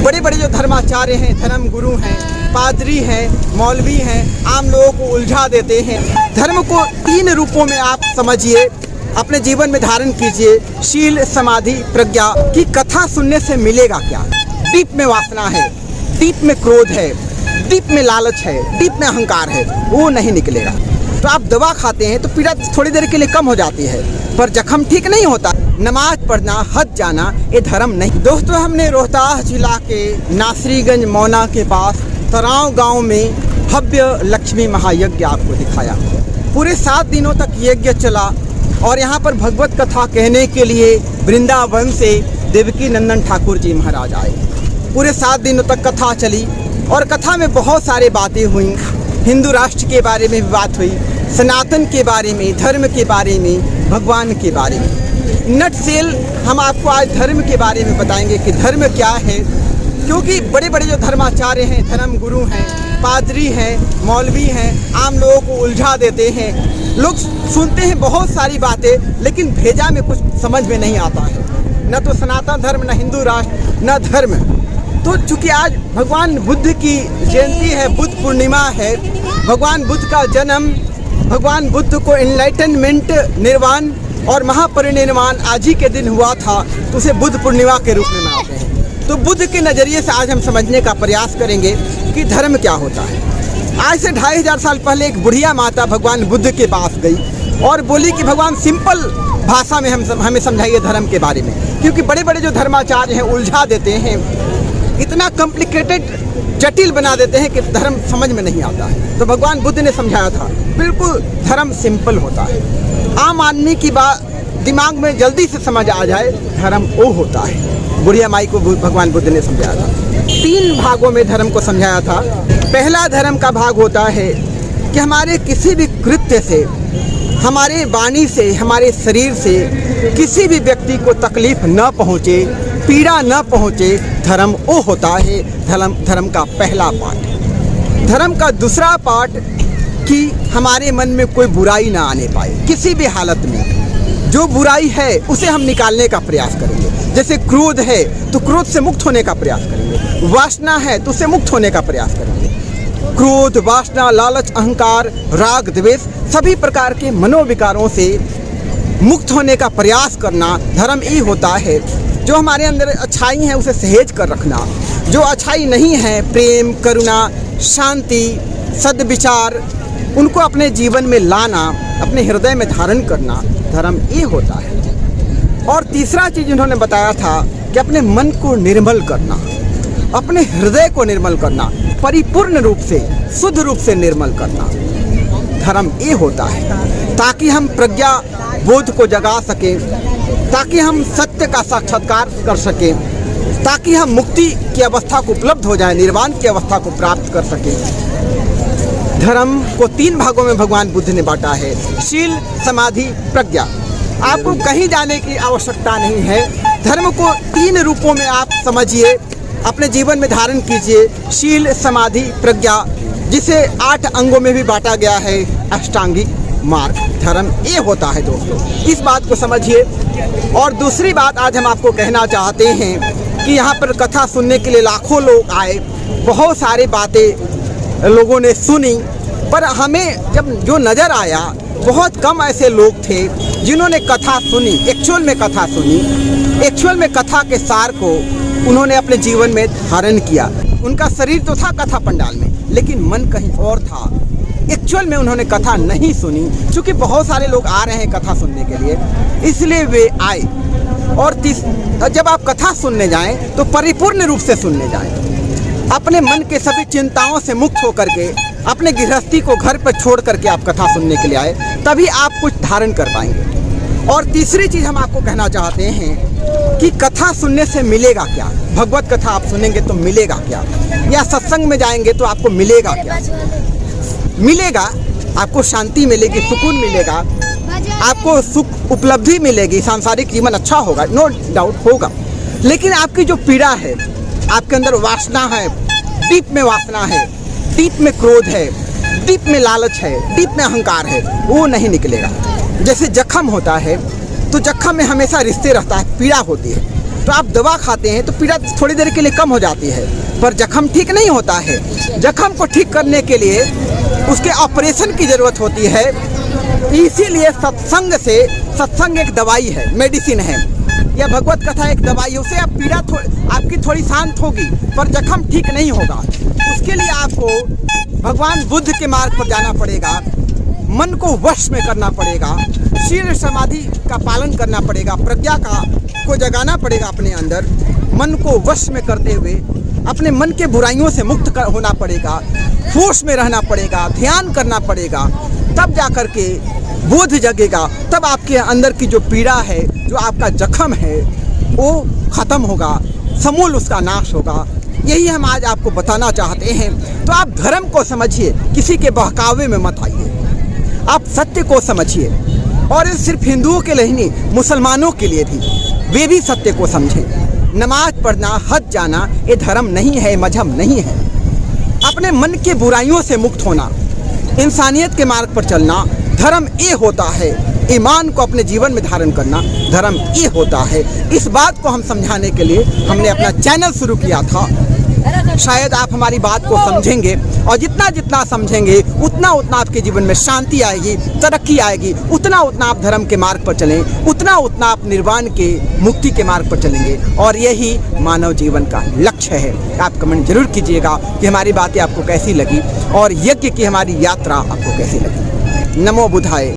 बड़े बड़े जो धर्माचार्य हैं, धर्म गुरु हैं, पादरी हैं, मौलवी हैं, आम लोगों को उलझा देते हैं। धर्म को 3 रूपों में आप समझिए, अपने जीवन में धारण कीजिए। शील, समाधि, प्रज्ञा की कथा सुनने से मिलेगा क्या? डीप में वासना है, डीप में क्रोध है, डीप में लालच है, डीप में अहंकार है, वो नहीं निकलेगा। तो आप दवा खाते हैं तो पीड़ा थोड़ी देर के लिए कम हो जाती है, पर जख्म ठीक नहीं होता। नमाज पढ़ना, हज जाना, ये धर्म नहीं। दोस्तों, हमने रोहतास जिला के नासरीगंज मौना के पास तराव गांव में भव्य लक्ष्मी महायज्ञ आपको दिखाया। पूरे 7 दिनों तक यज्ञ चला और यहाँ पर भगवत कथा कहने के लिए वृंदावन से देवकी नंदन ठाकुर जी महाराज आए। पूरे 7 दिनों तक कथा चली और कथा में बहुत सारी बातें हुई। हिंदू राष्ट्र के बारे में भी बात हुई, सनातन के बारे में, धर्म के बारे में, भगवान के बारे में। नट सेल हम आपको आज धर्म के बारे में बताएंगे कि धर्म क्या है, क्योंकि बड़े बड़े जो धर्माचार्य हैं, धर्म गुरु हैं, पादरी हैं, मौलवी हैं, आम लोगों को उलझा देते हैं। लोग सुनते हैं बहुत सारी बातें, लेकिन भेजा में कुछ समझ में नहीं आता है। न तो सनातन धर्म, न हिंदू राष्ट्र, न धर्म। तो चूँकि आज भगवान बुद्ध की जयंती है, बुद्ध पूर्णिमा है, भगवान बुद्ध का जन्म, भगवान बुद्ध को एनलाइटनमेंट, निर्वाण और महापरिनिर्वाण आज ही के दिन हुआ था, तो उसे बुद्ध पूर्णिमा के रूप में मनाते हैं। तो बुद्ध के नज़रिए से आज हम समझने का प्रयास करेंगे कि धर्म क्या होता है। आज से 2500 साल पहले एक बुढ़िया माता भगवान बुद्ध के पास गई और बोली कि भगवान सिंपल भाषा में हमें समझाइए धर्म के बारे में, क्योंकि बड़े बड़े जो धर्माचार्य हैं उलझा देते हैं, इतना कॉम्प्लिकेटेड, जटिल बना देते हैं कि धर्म समझ में नहीं आता है। तो भगवान बुद्ध ने समझाया था, बिल्कुल धर्म सिंपल होता है, आम आदमी की बात दिमाग में जल्दी से समझ आ जाए, धर्म वो होता है। बुढ़िया माई को भगवान बुद्ध ने समझाया था। 3 भागों में धर्म को समझाया था। पहला धर्म का भाग होता है कि हमारे किसी भी कृत्य से, हमारे वाणी से, हमारे शरीर से किसी भी व्यक्ति को तकलीफ न पहुँचे, पीड़ा न पहुँचे, धर्म वो होता है। धर्म का पहला पार्ट। धर्म का दूसरा पार्ट कि हमारे मन में कोई बुराई ना आने पाए, किसी भी हालत में। जो बुराई है उसे हम निकालने का प्रयास करेंगे। जैसे क्रोध है तो क्रोध से मुक्त होने का प्रयास करेंगे, वासना है तो उससे मुक्त होने का प्रयास करेंगे। क्रोध, वासना, लालच, अहंकार, राग, द्वेष, सभी प्रकार के मनोविकारों से मुक्त होने का प्रयास करना धर्म ही होता है। जो हमारे अंदर अच्छाई है उसे सहेज कर रखना, जो अच्छाई नहीं है, प्रेम, करुणा, शांति, सद्विचार, उनको अपने जीवन में लाना, अपने हृदय में धारण करना, धर्म ये होता है। और तीसरा चीज़ उन्होंने बताया था कि अपने मन को निर्मल करना, अपने हृदय को निर्मल करना, परिपूर्ण रूप से, शुद्ध रूप से निर्मल करना, धर्म ये होता है। ताकि हम प्रज्ञा बोध को जगा सकें, ताकि हम सत्य का साक्षात्कार कर सकें, ताकि हम मुक्ति की अवस्था को उपलब्ध हो जाए, निर्वाण की अवस्था को प्राप्त कर सकें। धर्म को 3 भागों में भगवान बुद्ध ने बांटा है, शील, समाधि, प्रज्ञा। आपको कहीं जाने की आवश्यकता नहीं है। धर्म को 3 रूपों में आप समझिए, अपने जीवन में धारण कीजिए। शील, समाधि, प्रज्ञा, जिसे 8 अंगों में भी बांटा गया है, अष्टांगिक मार्ग। धर्म ये होता है दोस्तों, इस बात को समझिए। और दूसरी बात आज हम आपको कहना चाहते हैं कि यहाँ पर कथा सुनने के लिए लाखों लोग आए, बहुत सारी बातें लोगों ने सुनी, पर हमें जब जो नज़र आया, बहुत कम ऐसे लोग थे जिन्होंने कथा सुनी, एक्चुअल में कथा सुनी, एक्चुअल में कथा के सार को उन्होंने अपने जीवन में धारण किया। उनका शरीर तो था कथा पंडाल में, लेकिन मन कहीं और था। एक्चुअल में उन्होंने कथा नहीं सुनी। चूँकि बहुत सारे लोग आ रहे हैं कथा सुनने के लिए, इसलिए वे आए। और जब आप कथा सुनने जाएं तो परिपूर्ण रूप से सुनने जाएं, अपने मन के सभी चिंताओं से मुक्त होकर के, अपने गृहस्थी को घर पर छोड़ करके आप कथा सुनने के लिए आए, तभी आप कुछ धारण कर पाएंगे। और तीसरी चीज़ हम आपको कहना चाहते हैं कि कथा सुनने से मिलेगा क्या। भगवत कथा आप सुनेंगे तो मिलेगा क्या, या सत्संग में जाएंगे तो आपको मिलेगा क्या। मिलेगा, आपको शांति मिलेगी, सुकून मिलेगा, आपको सुख उपलब्धि मिलेगी, सांसारिक जीवन अच्छा होगा, नो डाउट होगा। लेकिन आपकी जो पीड़ा है, आपके अंदर वासना है, डीप में वासना है, डीप में क्रोध है, डीप में लालच है, डीप में अहंकार है, वो नहीं निकलेगा। जैसे जख्म होता है तो जख्म में हमेशा रिश्ते रहता है, पीड़ा होती है। तो आप दवा खाते हैं तो पीड़ा थोड़ी देर के लिए कम हो जाती है, पर जख्म ठीक नहीं होता है। जख्म को ठीक करने के लिए उसके ऑपरेशन की ज़रूरत होती है। इसीलिए सत्संग एक दवाई है, मेडिसिन है। यह भगवत कथा एक दवाई है। उससे आप पीड़ा आपकी थोड़ी शांत होगी, पर जख्म ठीक नहीं होगा। उसके लिए आपको भगवान बुद्ध के मार्ग पर जाना पड़ेगा, मन को वश में करना पड़ेगा, शील समाधि का पालन करना पड़ेगा, प्रज्ञा को जगाना पड़ेगा अपने अंदर। मन को वश में करते हुए अपने मन के बुराइयों से मुक्त होना पड़ेगा, होश में रहना पड़ेगा, ध्यान करना पड़ेगा। तब जा कर के बोध जगेगा, तब आपके अंदर की जो पीड़ा है, जो आपका जख्म है, वो ख़त्म होगा, समूल उसका नाश होगा। यही हम आज आपको बताना चाहते हैं। तो आप धर्म को समझिए, किसी के बहकावे में मत आइए। आप सत्य को समझिए, और ये सिर्फ हिंदुओं के लिए नहीं, मुसलमानों के लिए भी, वे भी सत्य को समझें। नमाज पढ़ना, हज जाना ये धर्म नहीं है, मजहब नहीं है। अपने मन के बुराइयों से मुक्त होना, इंसानियत के मार्ग पर चलना, धर्म ये होता है। ईमान को अपने जीवन में धारण करना धर्म ये होता है। इस बात को हम समझाने के लिए हमने अपना चैनल शुरू किया था। शायद आप हमारी बात को समझेंगे, और जितना जितना समझेंगे उतना उतना आपके जीवन में शांति आएगी, तरक्की आएगी। उतना उतना आप धर्म के मार्ग पर चलें, उतना उतना आप निर्वाण के, मुक्ति के मार्ग पर चलेंगे। और यही मानव जीवन का लक्ष्य है। आप कमेंट जरूर कीजिएगा कि हमारी बातें आपको कैसी लगी, और यज्ञ की हमारी यात्रा आपको कैसी लगी। नमो बुद्धाय।